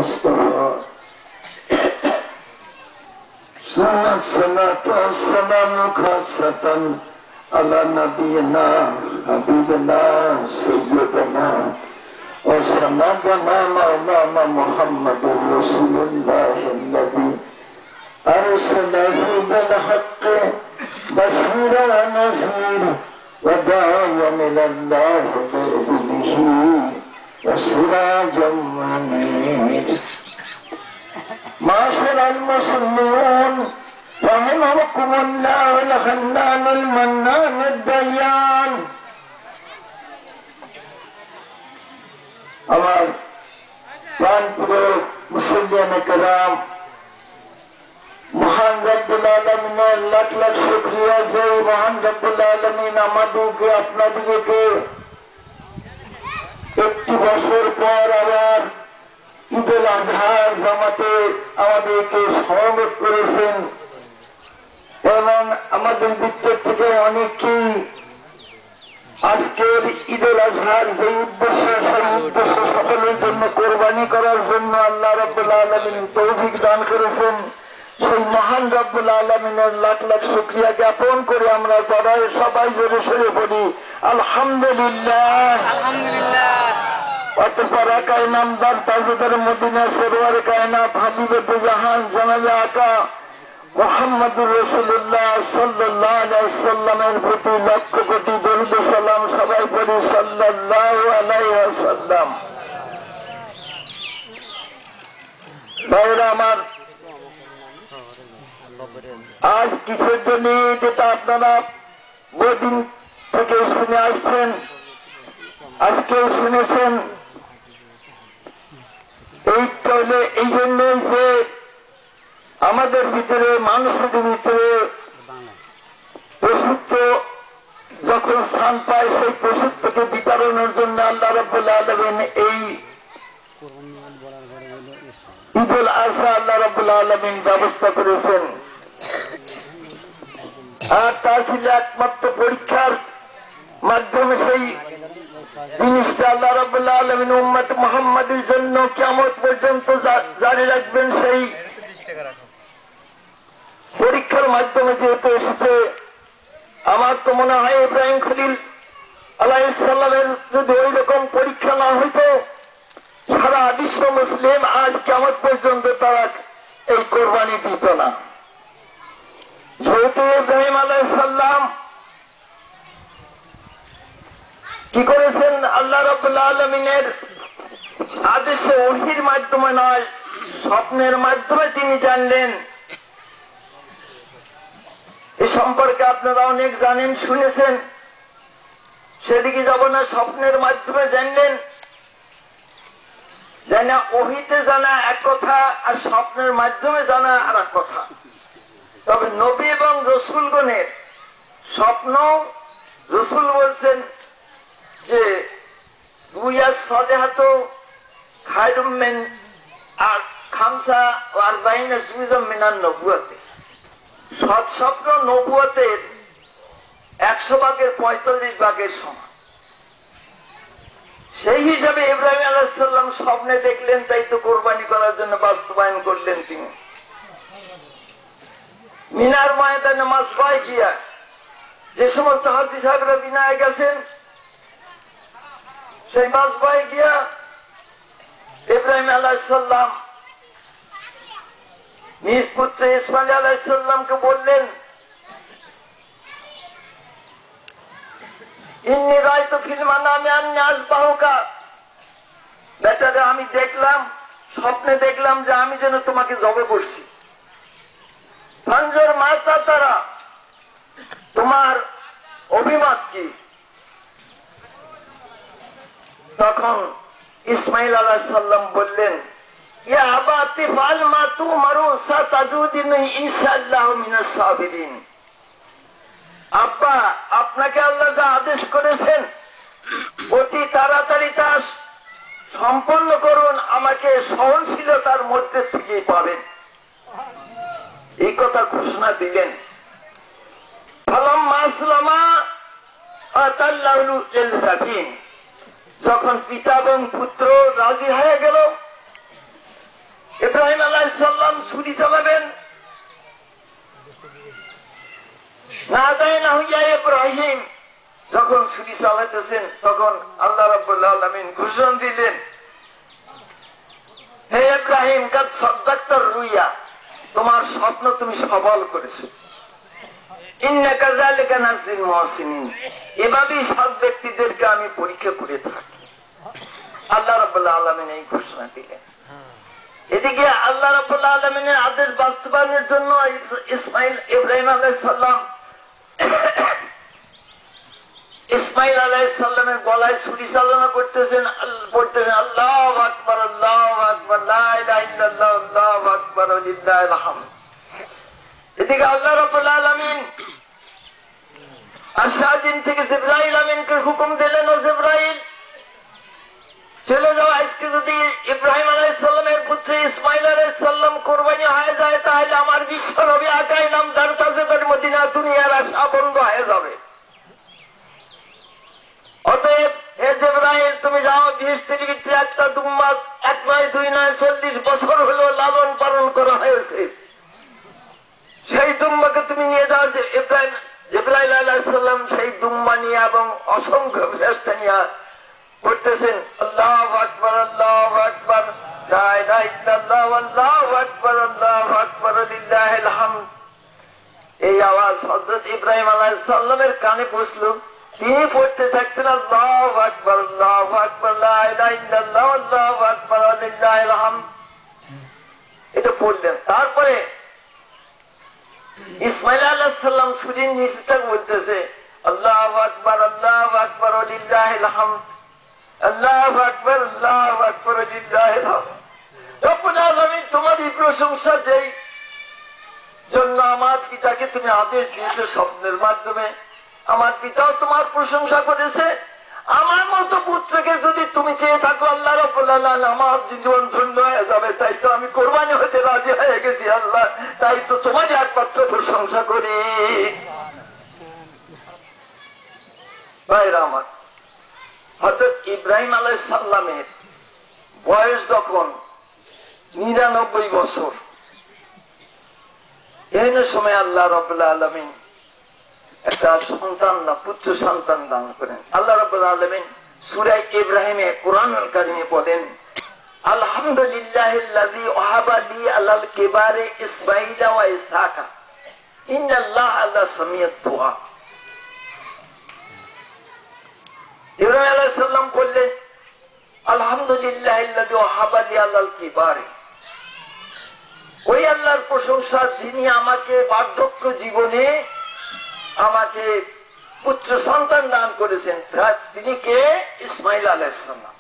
المصطفى ثم الصلاة والسلام خاصة على نبينا حبيبنا سيدنا وسندنا مولانا محمد رسول الله الذي أرسله بالحق بشيرا ونذيرا وداعيا إلى الله بإذنه وسراجا منيرا. معاشر المسلمون رحمكم الله الحنان المنان الديان আমার প্রাণপ্রিয় মুসলিম کرام মহান রব্বুল আলামিনের লাখ লাখ শুকরিয়া যে মহান রব্বুল আলামিন আমাদেরকে আপনাদেরকে একটি বছর পর আবার ঈদুল আজহার জামাতে আমাদেরকে সমবেত করেছেন এবং আমাদের ভিতর থেকে অনেকেই আজকের ঈদুল আজহার যে উদ্দেশ্য সেই উদ্দেশ্য সকলের জন্য কোরবানি করার জন্য আল্লাহ রাব্বুল আলামিন তৌফিক দান করেছেন। সেই মহান রাব্বুল আলামিনের লাখ লাখ শুকরিয়া জ্ঞাপন করে আমরা সবাই জোরে সরে বলি আলহামদুলিল্লাহ। অতঃপর আকায়ে নামদার তাজদার মদিনা সরওয়ার কায়নাত হাবিবে জাহান জানাজা আকা মুহাম্মদুর রাসূলুল্লাহ সাল্লাল্লাহু আলাইহি ওয়াসাল্লামের প্রতি লক্ষ কোটি দরুদ সালাম সবাই পড়ি সাল্লাল্লাহু আলাইহি ওয়াসাল্লাম। ভাইরা আমার, আজ কিসের জন্য যেটা আপনারা বহুদিন থেকে শুনে আসছেন, আজকেও শুনেছেন, এই জন্যই যে আমাদের ভিতরে মানুষের ভিতরে পশুত্ব যখন স্থান পায় সেই পশুত্বকে বিতরণের জন্য আল্লাহ রাব্বুল আলামিন এই ঈদুল আজহা আল্লাহ রাব্বুল আলামিন ব্যবস্থা করেছেন। আর তা ছিল একমাত্র পরীক্ষার মাধ্যমে সেই জিনিসটা আল্লাহ রাব্বুল আলামিন উম্মত মুহাম্মাদের জন্য কিয়ামত পর্যন্ত জারি রাখবেন। সেই পরীক্ষার মাধ্যমে যেহেতু এসেছে, আমার তো মনে হয় ইব্রাহিম খলিল আলাইহিস সালামের যদি ওই রকম পরীক্ষা না হইতো সারা বিশ্ব মুসলিম আজ কিয়ামত পর্যন্ত তারা এই কোরবানি দিত না। যেহেতু ইব্রাহিম আলাইহিস সালাম কি করেছেন, আল্লাহ রাব্বুল আলামিনের আদেশে ওহীর মাধ্যমে নয়, স্বপ্নের মাধ্যমে তিনি জানলেন। এ সম্পর্কে আপনারা অনেক জানেন, শুনেছেন। সেদিকে যাব না, স্বপ্নের মাধ্যমে জানলেন। জানা ওহীতে জানা এক কথা, আর স্বপ্নের মাধ্যমে জানা আর এক কথা। তবে নবী এবং রসুলগণের স্বপ্ন, রসুল বলছেন যে রুইয়া সালেহাতু খায়রুম মিন আর খামসা ওয়া আরবাঈনা জুজুম মিনান নবুওয়াতি। সৎ স্বপ্ন নবুয়তের 100 ভাগের 45 ভাগের সমান। সেই হিসাবে ইব্রাহিম আলাইহিস সালাম স্বপ্নে দেখলেন, তাই তো কোরবানি করার জন্য বাস্তবায়ন করলেন তিনি। মিনার ময়দানে মাসবায় গিয়া যে সমস্ত হাজী সাহেবরা বিনায় গেছেন, সেই মাসবায় গিয়া ইব্রাহিম আলাইহিস সালাম নিজ পুত্র ইসমাইল আলাইহিস সালামকে বললেন, ইন্নী রাআইতু ফিল মানামি আন্নী আযবাহুকা, বেটারে আমি দেখলাম, স্বপ্নে দেখলাম যে আমি যেন তোমাকে জবে করছি। ফানজুর মাতা তারা, তোমার অভিমত কি? তখন ইসমাইল আলাইহিস সালাম বললেন, ইয়া আবাতি ফাল মা তুমারু সাতাজুদিনি ইনশাআল্লাহ মিনাস সাবিরিন। আব্বা, আপনাকে আল্লাহ যা আদেশ করেছেন অতি তাড়াতাড়ি তা সম্পন্ন করুন, আমাকে সহনশীলতার মধ্যে থেকে পাবেন। এই কথা ঘোষণা দিলেন। ফালাম্মা আসলামা আতাল্লাহু লিল জাবিন, যখন পিতা এবং পুত্র রাজি হয়ে গেল, ছুরি চালাবেন না দেয় না হইয়া ইব্রাহিম যখন ছুরি চালাইতেছেন তখন আল্লাহ রাব্বুল আলামিন ঘোষণা দিলেন, হে ইব্রাহিম কাদ সাদ্দাক্তার রুইয়া, তোমার স্বপ্ন তুমি সফল করেছো। ইন্নাকা যালিকা নাজিল মুহসিনিন, এভাবেই সৎ ব্যক্তিদেরকে আমি পরীক্ষা করে থাকি। আল্লাহ রাব্বুল আলামিন এই ঘোষণা দিলেন। এদিকে আল্লাহ রাব্বুল আলামিনের আদেশ বাস্তবায়নের জন্য ইব্রাহিম আলাইহিস সালাম ইসমাইল আলাইহিস সালামের গলায় ছুরি চালনা করতেছেন, পড়তেছেন আল্লাহু আকবার আল্লাহু আকবার লা ইলাহা ইল্লাল্লাহ আল্লাহু আকবার লিল্লাহিল হামদ। এদিকে আল্লাহ রাব্বুল আলামিন আরশাদিন থেকে জিবরাইল আমিনকে হুকুম দিলেন, ও জিবরাইল চলে যাও, আজকে যদি ইব্রাহিম আলাইহিস সালামের পুত্র ইসমাইল আলাইহিস সালাম কুরবানি হয়ে যায় তাহলে আমার বিশ্ব নবী আকাই নামদার তাজেদার মদিনা দুনিয়ার আশা বন্ধ হয়ে যাবে। অতএব হে জিবরাইল তুমি যাও, বৃহস্পতির ভিতরে একটা দুম্বা 1 নয় 2 নয় 40 বছর হলো লালন পালন করা হয়েছে, সেই দুম্বাকে তুমি নিয়ে যাও। যে জিবরাইল আলাইহিস সালাম সেই দুম্বা নিয়ে এবং অসংখ্য ফেরেশতা নিয়ে পড়তেছেন আল্লাহু আকবার আল্লাহু আকবার লা ইলাহা ইল্লাল্লাহ আল্লাহু আকবার আল্লাহু আকবার লিল্লাহিল হামদ। এই আওয়াজ হযরত ইব্রাহিম আলাইহিস সালামের কানে পৌঁছলো, তিনি পড়তে থাকতেন আল্লাহু আকবার আল্লাহু আকবার লা ইলাহা ইল্লাল্লাহ আল্লাহু আকবার লিল্লাহিল হামদ। এটা পড়লেন। তারপরে ইসমাইল আলাইহিস সালাম ছুরির নিচে থেকে বলতেছে আল্লাহু আকবার লিল্লাহিল হামদ আল্লাহু আকবার লিল্লাহিল হামদ। রব্বুল আলামিন তোমারই প্রশংসা, যেই জন্য আমার পিতাকে তুমি আদেশ দিয়েছো স্বপ্নের মাধ্যমে, আমার পিতাও তোমার প্রশংসা করেছে। আমার মতো পুত্রকে যদি তুমি চেয়ে থাকো আল্লাহ রাব্বুল আলামিন আমার জীবন ধন্য হয়ে যাবে, তাই তো আমি কোরবানি হতে রাজি হয়ে গেছি আল্লাহ, তাই তো তোমারই একমাত্র প্রশংসা করি। ভাইরা আমার, হযরত ইব্রাহিম আলাইহিস সালামের বয়স যখন 99 বছর, এই সময় আল্লাহ রাব্বুল আলামিন একটা সন্তান না পুত্র সন্তান দান করেন। আল্লাহ রাব্বুল আলামিন সূরা ইব্রাহিমে কোরআনুল কারীমে বলেন আলহামদুলিল্লাহিল্লাযী ওয়াহাবা লি আলাল কিবারি ইসমাঈলা ওয়া ইসহাকা ইন্নাল্লাহা লাসামিউদ দুআ। ইব্রাহিম আলাইহিস সালাম বললেন আলহামদুলিল্লাহিল্লাযী ওয়াহাবা লি আলাল কিবারি, ওই আল্লাহর প্রশংসা যিনি আমাকে বার্ধক্য জীবনে আমাকে পুত্র সন্তান দান করেছেন। তিনি কে? ইসমাইল আলাইহিস সালাম।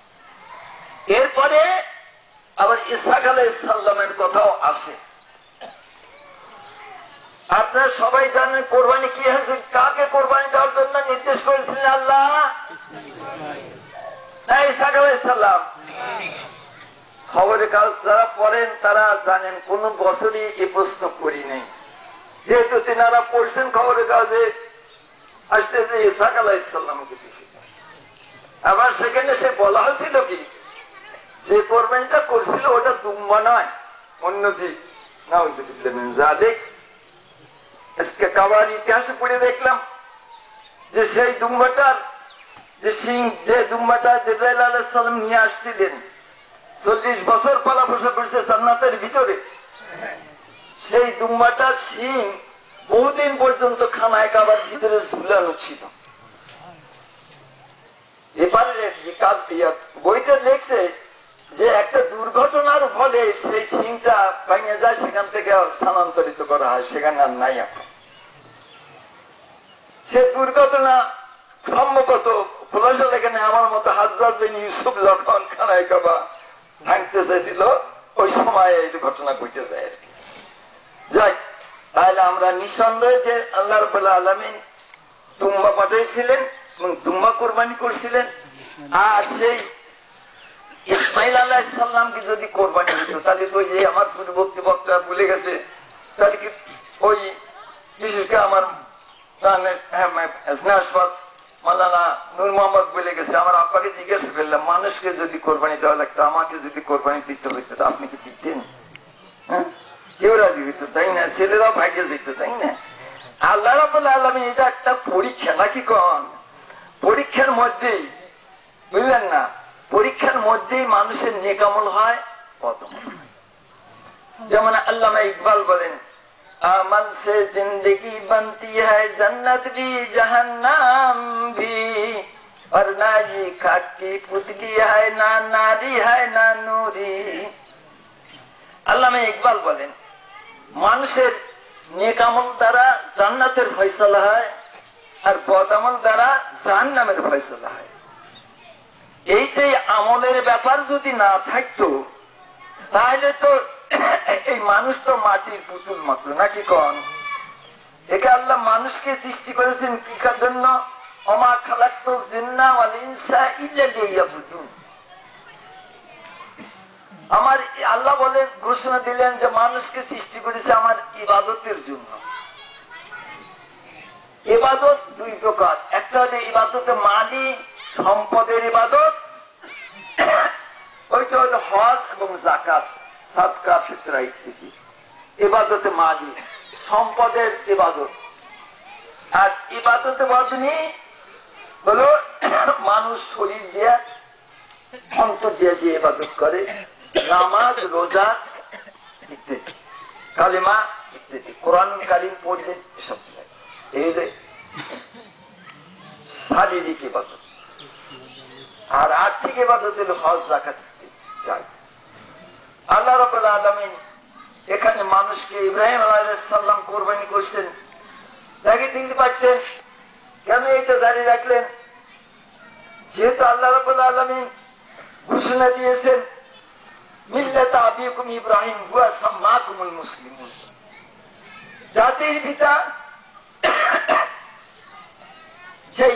এরপরে আবার ইসহাক আলাইহিস সালামের কথাও আছে। আপনারা সবাই জানেন কোরবানি কি হয়েছে, কাকে কোরবানি দেওয়ার জন্য নির্দেশ করেছিলেন আল্লাহ? ইসহাক আলাইহিস সালাম। খবরের কাগজ যারা পড়েন তারা জানেন কোন বছরই এই প্রশ্ন করি নাই, যেহেতু তিনারা পড়ছেন খবরের কাগজে আসতেছে ইসহাক আলাইহিস সালামকে দিয়েছে। আবার সেখানে সে বলা হয়েছিল কি যে কোরবানিটা করছিল ওটা দুম্বা নয়, অন্য জীব। নাউযুবিল্লাহি মিন যালিক। আজকে কাবার ইতিহাসে পড়ে দেখলাম যে সেই দুম্বাটার যে সিং, যে দুম্বাটা জিবরাইল আলাইহিস সালাম নিয়ে আসছিলেন, 40 বছর পালা পোষা করছে জান্নাতের ভিতরে, সেই দুম্বাটার সিং বহুদিন পর্যন্ত খানায় কাবার ভিতরে ঝুলানো ছিল। এবারে বইতে লেখছে যে একটা দুর্ঘটনার ফলে সেই সিংটা ভেঙে যায়, সেখান থেকে স্থানান্তরিত করা হয়, সেখানে আর নাই এখন। সে দুর্ঘটনা সম্ভবত খোলাসা লেখেন আমার মতো হাজ্জাজ বিন ইউসুফ যখন খানায় কাবা ভাঙতে চাইছিল ওই সময় এই ঘটনা ঘটে যায় আর কি। যাই, তাহলে আমরা নিঃসন্দেহে যে আল্লাহ রাব্বুল আলামিন দুম্বা পাঠাইছিলেন এবং দুম্বা কোরবানি করছিলেন। আর সেই ইসমাইল আলাইহিস সালামকে যদি কোরবানি হতো তাহলে তো যে আমার পূর্ববর্তী বক্তা ভুলে গেছে, তাহলে কি ওই বিশেষ করে আমার মাওলানা নূর মোহাম্মদ বলে গেছে, আমার আব্বাকে জিজ্ঞাসা করলাম মানুষকে যদি কোরবানি দেওয়া লাগতো আমাকে যদি কোরবানি দিতে হইতো আপনি কি দিতেন? হ্যাঁ, কেউ ছেলেরাও ভাগ্যে যেত, তাই না? আল্লাহ রাব্বুল আলামিন এটা একটা পরীক্ষা, নাকি কন? পরীক্ষার মধ্যেই, বুঝলেন না, পরীক্ষার মধ্যেই মানুষের নেক আমল হয়, বদআমল হয়। যেমন আল্লামা ইকবাল বলেন, আমল সে জিন্দগি बनती है जन्नत भी जहन्नम भी वरना ये खाक की पुतली है ना नारी है ना नूरी। আল্লামা ইকবাল বলেন, মানুষের নেক আমল দ্বারা জান্নাতের ফয়সালা হয় আর বদআমল দ্বারা জাহান্নামের ফয়সালা হয়। এইটাই আমলের ব্যাপার যদি না থাকতো তাহলে তো এই মানুষ তো মাটির পুতুল মাত্র, নাকি কন? একে আল্লাহ মানুষকে সৃষ্টি করেছেন কিকার জন্য? ওমা খালাকতুল জিন্না ওয়াল ইনসা ইল্লা লিয়াবুদুন। আমার আল্লাহ বলেন, ঘোষণা দিলেন যে মানুষকে সৃষ্টি করেছে আমার ইবাদতের জন্য। ইবাদত দুই প্রকার, একটা হলো ইবাদতে মালি, সম্পদের ইবাদত, ওইটা হলো হজ এবং যাকাত, সাদকা, ফিতরা ইত্যাদি। ইবাদতে মালি, সম্পদের ইবাদত। আর ইবাদতে বাদনী হলো মানুষ শরীর দিয়ে, অন্তর দিয়ে যে ইবাদত করে, নামাজ, রোজা ইত্যাদি, কালিমা ইত্যাদি, কোরআন কারিম পড়লে এসব এই শারীরিক ইবাদত। আর আর্থিক ইবাদত হলো হজ, যাকাত ইত্যাদি। আল্লাহ রাব্বুল আলামিন এখানে মানুষকে ইব্রাহিম আলাইহিস সালাম কুরবানি করছেন, নাকি দেখতে পাচ্ছেন? কেন এইটা জারি রাখলেন? যেহেতু আল্লাহ রাব্বুল আলামিন ঘোষণা দিয়েছেন, মিল্লাত আবিকুম ইব্রাহিম হুয়া সাম্মাকুমুল মুসলিমুন, জাতির পিতা সেই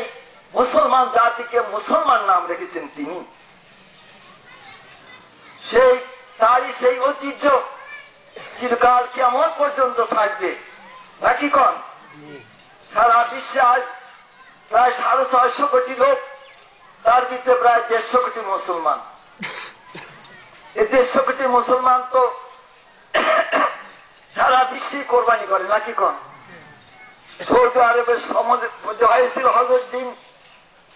মুসলমান জাতিকে মুসলমান নাম রেখেছেন তিনি। সেই তারই সেই ঐতিহ্য চিরকাল কিয়ামত পর্যন্ত থাকবে, নাকি কন? সারা বিশ্বে আজ প্রায় 650 কোটি লোক, তার ভিতরে প্রায় 150 কোটি মুসলমান। এই 150 কোটি মুসলমান তো সারা বিশ্বে কোরবানি করে, নাকি কন? সৌদি আরবের মধ্যে হয়েছিল হজের দিন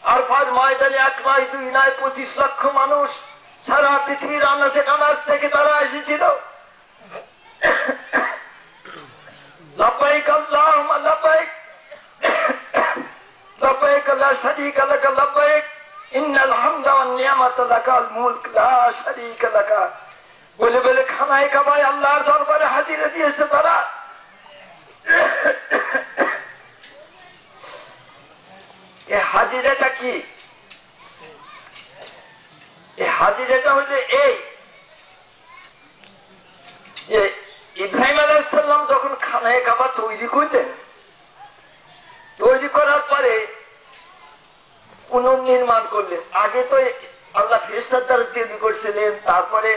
আরফার ময়দানে 1 নয় 2 নয় 25 লক্ষ মানুষ, সারা পৃথিবীর আনাচে কানাচ থেকে তারা এসেছিল। লাব্বাইক আল্লাহুম্মা লাব্বাইক, লাব্বাইক লা শারীকা লাক লাব্বাইক, ইন্নাল হামদা ওয়ান নি'মাতা লাকাল মুলক লা শারীকা লাক বলে বলে খানায় কাবায় আল্লাহর দরবারে হাজিরা দিয়েছে তারা। এই হাজিরাটা কি? এই হাজিরাটা হচ্ছে এই যে ইব্রাহিম আলাইহিস সালাম যখন খানায় কাবা তৈরি করলেন, তৈরি করার পরে পুনর্নির্মাণ করলেন। আগে তো আল্লাহ ফেরেশতার দ্বারা তৈরি করছিলেন, তারপরে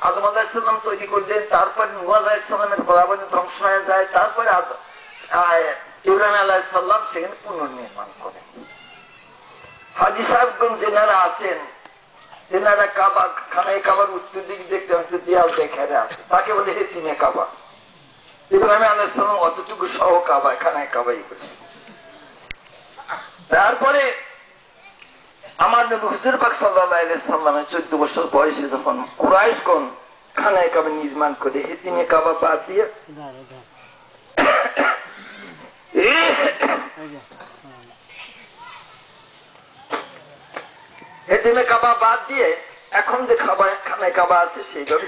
আদম আলাইহিস সালাম তৈরি করলেন, তারপরে নূহ আলাইহিস সালামের বরাবর ধ্বংস হয়ে যায়, তারপরে ইব্রাহিম আলাইহিস সালাম সেখানে পুনর্নির্মাণ করেন। হাজী সাহেবগণ যেনারা আছেন, তেনারা কাবা, খানায় কাবার উত্তর দিকে দেখতে হয়তো দেয়াল দেখারে আছে, তাকে বলে হেতিমে কাবা। ইব্রাহিম আলাইহিস সালাম অতটুকু সহ কাবা, খানায় কাবাই করেছে। তারপরে আমার নবী হুজুর পাক সাল্লাল্লাহু আলাইহি সাল্লামের 14 বছর বয়সে যখন কুরাইশগণ খানায় কাবা নির্মাণ করে হেতিমে কাবা বাদ দিয়ে হেতিমে কাবা বাদ দিয়ে এখন যে খানায় কাবা আছে সেইভাবে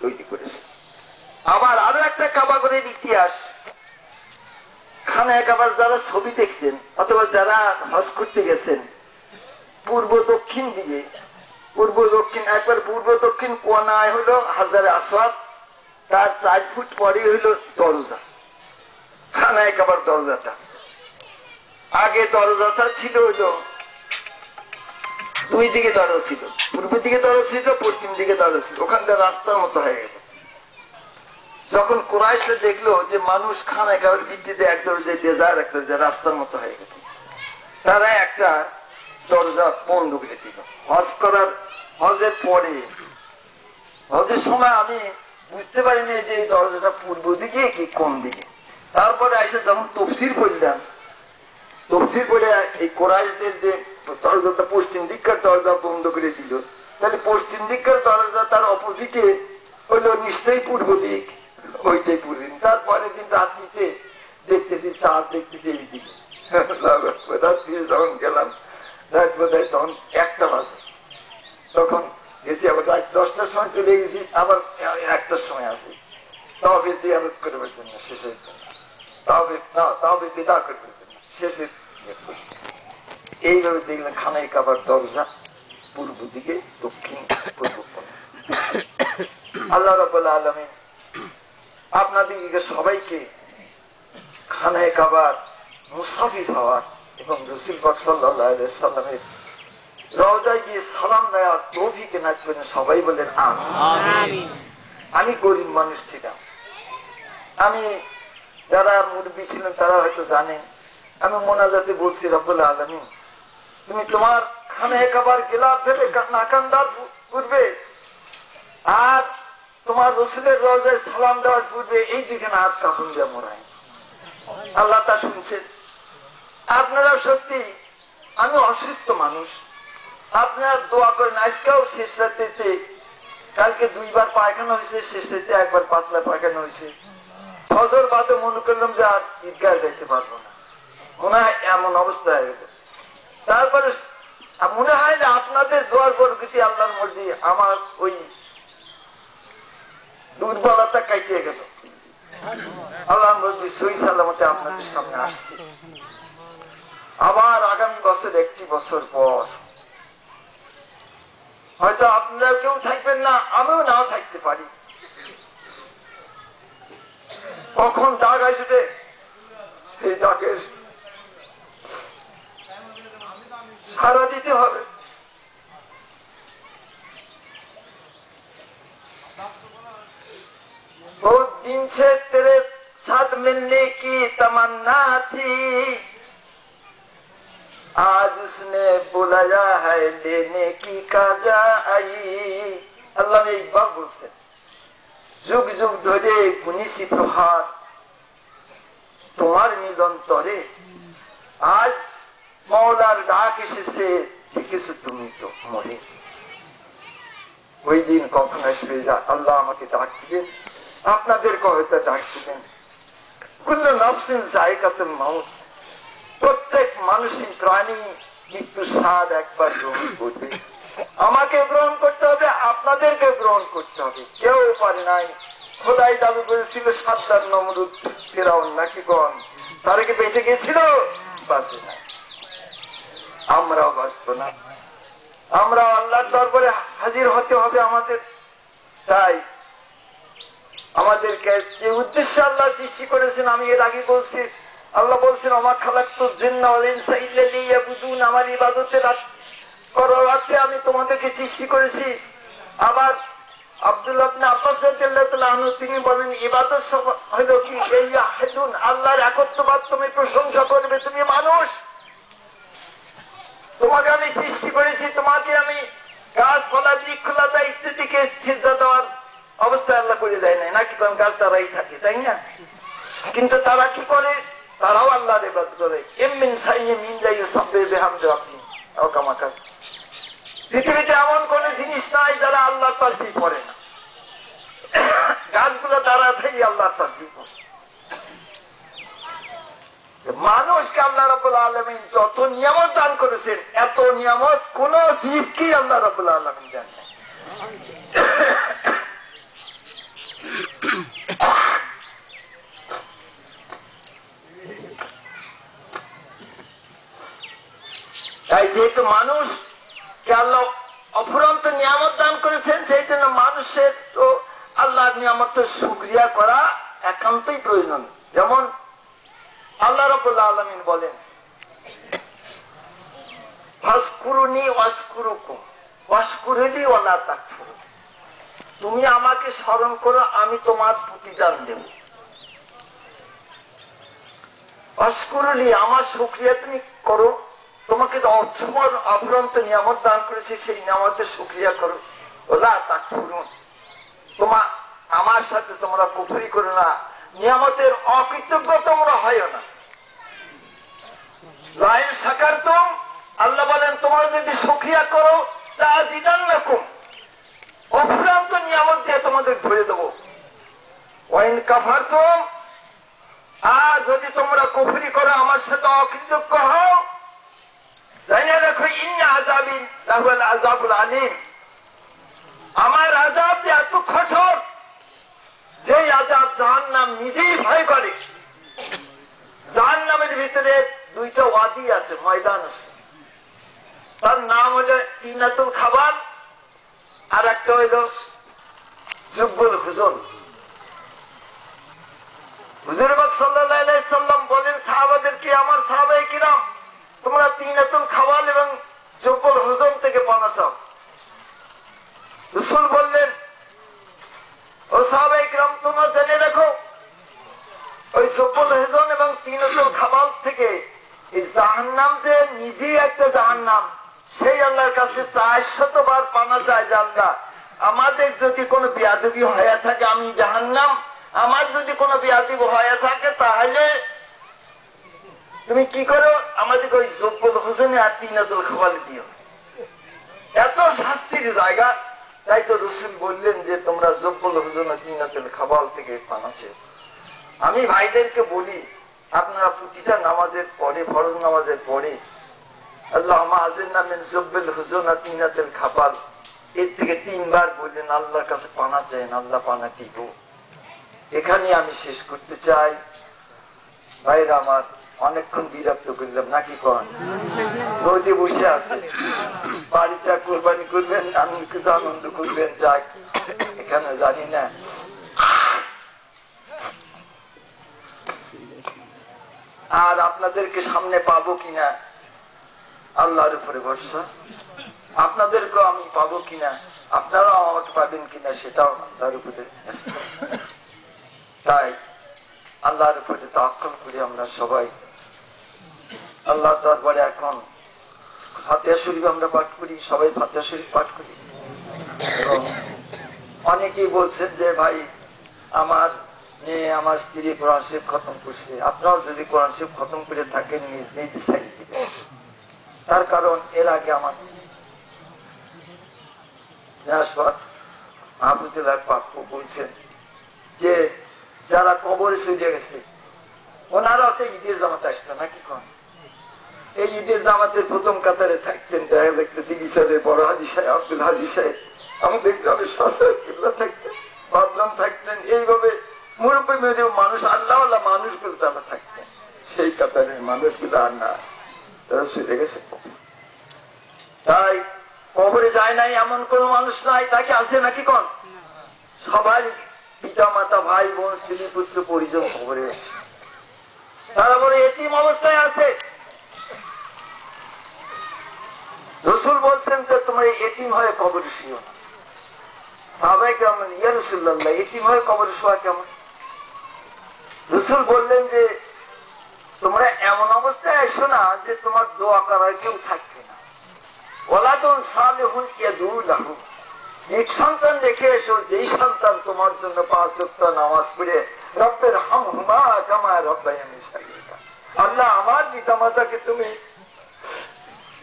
তৈরি করেছে। আবার আরো একটা কাবা ঘরের ইতিহাস, খানায় কাবার যারা ছবি দেখছেন অথবা যারা হজ করতে গেছেন, পূর্ব দক্ষিণ দিকে, পূর্ব দক্ষিণ, একবার পূর্ব দক্ষিণ কোনায় হইল হাজারে আসওয়াদ, তার 4 ফুট পরে হইল দরজা, খানায় কাবার দরজাটা। আগে দরজাটা ছিল হইল 2 দিকে দরজা ছিল, পূর্ব দিকে দরজা ছিল, পশ্চিম দিকে দরজা ছিল, ওখানটা রাস্তার মতো হয়ে গেল। যখন কুরাইশরা দেখলো যে মানুষ খানায় কাবার ভিত্তিতে এক দরজায় দিয়ে যায়, এক দরজায় রাস্তার মতো হয়ে গেল, তারা একটা দরজা বন্ধ করে দিল। হজের পরে, হজের সময় আমি বুঝতে পারিনি যে এই দরজাটা পূর্ব দিকে কি কোন দিকে। তারপরে এসে যখন তফসির পড়লাম, তফসির পড়ে এই কোরআনের যে দরজাটা পশ্চিম দিককার দরজা বন্ধ করে দিল, তাহলে পশ্চিম দিককার দরজা তার অপোজিটে হইলো নিশ্চয়ই পূর্ব দিক, ওইটাই পূর্ব দিক। তারপরে দিন রাত্রিতে দেখতেছি চাঁদ, দেখতেছি এই দিকে। রাত্রিতে যখন গেলাম, রাত বোধহয় তখন 1টা বাজে, তখন গেছি আবার রাত 10টার সময় চলে গেছি, আবার 1টার সময় আসি, তবে জিয়ারত করে বলছেন না শেষের জন্য, তবে বিদা করে বলছেন না শেষের। এইভাবে দেখলেন খানাই কাবার দরজা পূর্ব দিকে, দক্ষিণ পূর্ব। আল্লাহ রাব্বুল আলামিন আপনাদেরকে সবাইকে খানায় কাবার মুসাফির হওয়ার এবং রাসূল পাক সাল্লাল্লাহু আলাইহি ওয়াসাল্লামের রওজায় গিয়ে সালাম দেওয়ার তৌফিক এনায়েত করেন। সবাই বলেন আমিন। আমি গরিব মানুষ ছিলাম, আমি যারা মুরব্বী ছিলেন তারা হয়তো জানেন, আমি মোনাজাতে বলছি, রব্বুল আলামিন তুমি তোমার খানায় কাবার গিলাফ ধরে নাকান্দার পূর্বে আর তোমার রসুলের রওজায় সালাম দেওয়ার পূর্বে এই দিকে হাত কাপড় দিয়ে মোড়াই। আল্লাহ তা শুনছেন। আপনারা সত্যি, আমি অসুস্থ মানুষ, আপনারা দোয়া করেন। আজকেও শেষ রাতে, কালকে 2বার পায়খানা হয়েছে, শেষ রাতে 1বার পাতলা পায়খানা হয়েছে। ফজর বাদে মনে করলাম যে আর ঈদগাহ যাইতে পারবো না, মনে হয় এমন অবস্থা হয়ে গেল। তারপরে মনে হয় যে আপনাদের দোয়ার বরকতে আল্লাহর মর্জি আমার ওই দুর্বলতা কাটিয়ে গেল। আল্লাহর মর্জি সহি সালামতে আপনাদের সামনে আসছি। আবার আগামী বছর, 1টি বছর পর হয়তো আপনারা কেউ থাকবেন না, আমিও নাও থাকতে পারি। কখন ডাক আসবে, এই ডাকের সাড়া দিতে হবে। बहुत दिन से तेरे साथ मिलने की तमन्ना थी, आज उसने बुलाया है लेने की काजा आई। अल्लाह ने एक बात बोलছে, যুগ যুগ ধরে গুনিছি প্রহার তোমার মিলন তরে, আজ মওলার ডাক এসেছে, দেখেছো তুমি তো মরে। ওই দিন কখন আসবে যা আল্লাহ আমাকে ডাক দিবেন, আপনাদেরকে হয়তো ডাক দিবেন। কুল্লু নাফসিন যায়কাতুল মাউত, প্রত্যেক মানুষই প্রাণী মৃত্যুর স্বাদ একবার গ্রহণ করবে। আমাকে গ্রহণ করতে হবে, আপনাদেরকে গ্রহণ করতে হবে। কেউ পারে নাই। খোদাই দাবি করেছিল 7টা নমরুদ ফেরাউন নাকি কোন, তারা কি বেঁচে গেছিল? বাঁচে নাই। আমরাও বাঁচবো না, আমরা আল্লাহর দরবারে হাজির হতে হবে আমাদের। তাই আমাদেরকে যে উদ্দেশ্যে আল্লাহ সৃষ্টি করেছেন, আমি এর আগে বলছি, আল্লাহ বলছেন ওমা খালাকতুল জিন্না ওয়াল ইনসা ইল্লা লিয়াবুদুন, আমার ইবাদতের করার অর্থে আমি তোমাদেরকে সৃষ্টি করেছি। আবার আব্দুল্লাহ ইবনে আব্বাস রাদিয়াল্লাহু তাআলা আনহু তিনি বলেন, ইবাদত হলো কি, এই আহাদুন, আল্লাহর একত্ববাদ তুমি প্রশংসা করবে। তুমি মানুষ, তোমাকে আমি সৃষ্টি করেছি, তোমাকে আমি গাছপালা বৃক্ষলতা ইত্যাদিকে সিজদা দেওয়ার অবস্থায় আল্লাহ করে দেয় নাই, নাকি কারণ গাছ তারাই থাকে, তাই না? কিন্তু তারা কি করে? তারাও আল্লাহর ইবাদত করে। ইমিন সাইয়্যিম লা ইউসাব্বিহু বিহামদি রাব্বিহি আও কামা কাল। পৃথিবীতে এমন কোন জিনিস নাই যারা আল্লাহর তাসবিহ করে না। গাছগুলো তারা থেকে আল্লাহর তাসবিহ করে। মানুষকে আল্লাহ রাব্বুল আলামিন যত নিয়ামত দান করেছেন, এত নিয়ামত কোন জীবকেই আল্লাহ রাব্বুল আলামিন দেন নাই। তাই যেহেতু মানুষকে আল্লাহ অফুরন্ত নিয়ামত দান করেছেন, সেই জন্য মানুষের তো আল্লাহর নিয়ামতের শুকরিয়া করা একান্তই প্রয়োজন। যেমন আল্লাহ রাব্বুল আলামিন বলেন, ফাসকুরুনি ওয়াসকুরুকুম ওয়াশকুরুলি ওয়ালা তাকফুরুন, তুমি আমাকে স্মরণ করো, আমি তোমার প্রতিদান দেব। ওয়াশকুরুলি, আমার শুকরিয়া তুমি করো, তোমাকে অফুরন্ত নিয়ামত দান করেছি, সেই নিয়ামতের শুকরিয়া করো। ওয়ালা তাকফুরুন, আমার সাথে তোমরা কুফরি করো না, নিয়ামতের অকৃতজ্ঞ তোমরা হয় না। লাইন শাকারতুম, আল্লাহ বলেন তোমরা যদি শুকরিয়া করো তা জিদান্নাকুম, অফুরন্ত নিয়ামত দিয়ে তোমাদের ভরে দেবো। ওয়াইন কাফারতুম, আর যদি তোমরা কুফরি করো, আমার সাথে অকৃতজ্ঞ হও, জানিয়ে রাখো ইন্না আযাবি লাহুল আযাবুল আলীম, আমার আযাব যে এত কঠোর, যে আযাব জাহান্নাম নিজেই ভয় করে। জাহান্নামের ভিতরে দুইটা ওয়াদি আছে, ময়দান আছে, তার নাম হলো তিনাতুল খাবার, আর একটা হইল জুব্বুল হুজুন। হুজুর পাক সাল্লাল্লাহু আলাইহি সাল্লাম বলেন সাহাবাদেরকে, আমার সাহাবায়ে কিরাম, তোমরা তিনাতুল খাবার এবং জুব্বুল হুজুন থেকে পানা চাও। রাসূল বললেন, ও সাহাবায়ে কিরাম, তোমরা জেনে রাখো ওই জুব্বুল হুজুন এবং তিনাতুল খাবার থেকে এই জাহান্নাম যে নিজেই একটা জাহান্নাম, সেই আল্লাহর কাছে 400 বার পানা চায় যে আল্লাহ, আমাদের যদি কোনো বেয়াদবি হয়ে থাকে আমি জাহান্নাম, আমার যদি কোনো বেয়াদবি হয়ে থাকে তাহলে তুমি কি করো, আমাদের ওই জব্বুল হুসেনে আর তিনাতুল খাবালে দিও। এত শাস্তির জায়গা, তাই তো রাসূল বললেন যে তোমরা জব্বুল হুসেন আর তিনাতুল খাবাল থেকে পানা চাও। আমি ভাইদেরকে বলি, আপনারা প্রতিটা নামাজের পরে, ফরজ নামাজের পরে আল্লাহুম্মা আজিরনা মিন জব্বিল হুজুন ওয়া তিনাতিল খাবাল, এর থেকে 3 বার বললেন, আল্লাহর কাছে পানা চাইেন, আল্লাহ পানা দিব। এখানে আমি শেষ করতে চাই। ভাইরা আমার, অনেকক্ষণ বিরক্ত করলাম নাকি? কোন নদী বসে আছে, বাড়িতে কোরবানি করবেন, আনন্দ করবেন, যাক এখানে জানি না। আর আপনাদেরকে সামনে পাবো কিনা আল্লাহর উপরে ভরসা, আপনাদেরকেও আমি পাবো কিনা, আপনারাও আমাকে পাবেন কিনা সেটাও আল্লাহর উপরে। তাই আল্লাহর উপরে তাওয়াক্কুল করি আমরা সবাই। আল্লাহ দরবারে এখন ফাতিহা শরীফ আমরা পাঠ করি, সবাই ফাতিহা শরীফ পাঠ করি। এবং অনেকেই বলছেন যে ভাই আমার মেয়ে, আমার স্ত্রী কোরআন শরীফ খতম করছে, আপনারাও যদি কোরআন শরীফ খতম করে থাকেন নিজ নিজ সাইড দিবেন। তার কারণ এর আগে আমার বলছেন যে যারা কবরে চলে গেছে ওনারাও তো ঈদের জামাতে আসতো নাকি? কোন এই ঈদের জামাতে প্রথম কাতারে থাকতেন, দেখা দেখতে দিঘি সাহেব, বড় হাজি সাহেব, আব্দুল হাজি সাহেব, আমাদের গ্রামের কিবলা থাকতেন, বাদলাম থাকতেন, এইভাবে মুরব্বী মেয়ে মানুষ, আল্লাহ আল্লাহ মানুষগুলো তারা থাকতেন। সেই কাতারের মানুষগুলো আর না, তারা চলে গেছে। তাই কবরে যায় নাই এমন কোন মানুষ নাই, তাকে আছে নাকি? কোন সবাই পিতা মাতা, ভাই বোন, স্ত্রী পুত্র পরিজন কবরে, তারা বলে এতিম অবস্থায় আছে। রাসূল বলছেন যে তোমরা এতিম হয়ে কবরে শুও না। সাহাবায়ে কেরাম, ইয়া রাসূলুল্লাহ, এতিম হয়ে কবরে শোয়া কেমন? রাসূল বললেন যে তোমরা এমন অবস্থায় এসো না যে তোমার দোয়া করার কেউ থাকবে না। ওয়ালাদুন সালিহুন ইয়াদউ লাহু, এক সন্তান রেখে এসো, যেই সন্তান তোমার জন্য 5 ওয়াক্ত নামাজ পড়ে রব্বির হামহুমা কামা রাব্বায়ানি সাগীরা, আল্লাহ আমার পিতামাতাকে তুমি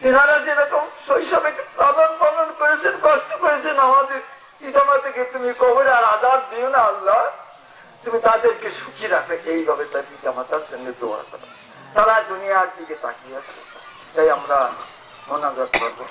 এনারা যেরকম শৈশবে লালন পালন করেছেন, কষ্ট করেছেন, আমাদের পিতামাতাকে তুমি কবরে আর আযাব দিও না আল্লাহ, তুমি তাদেরকে সুখী রাখবে। এইভাবে তার পিতামাতার জন্য দোয়া করো। তারা দুনিয়ার দিকে তাকিয়ে আছে, তাই আমরা মোনাজাত করবো।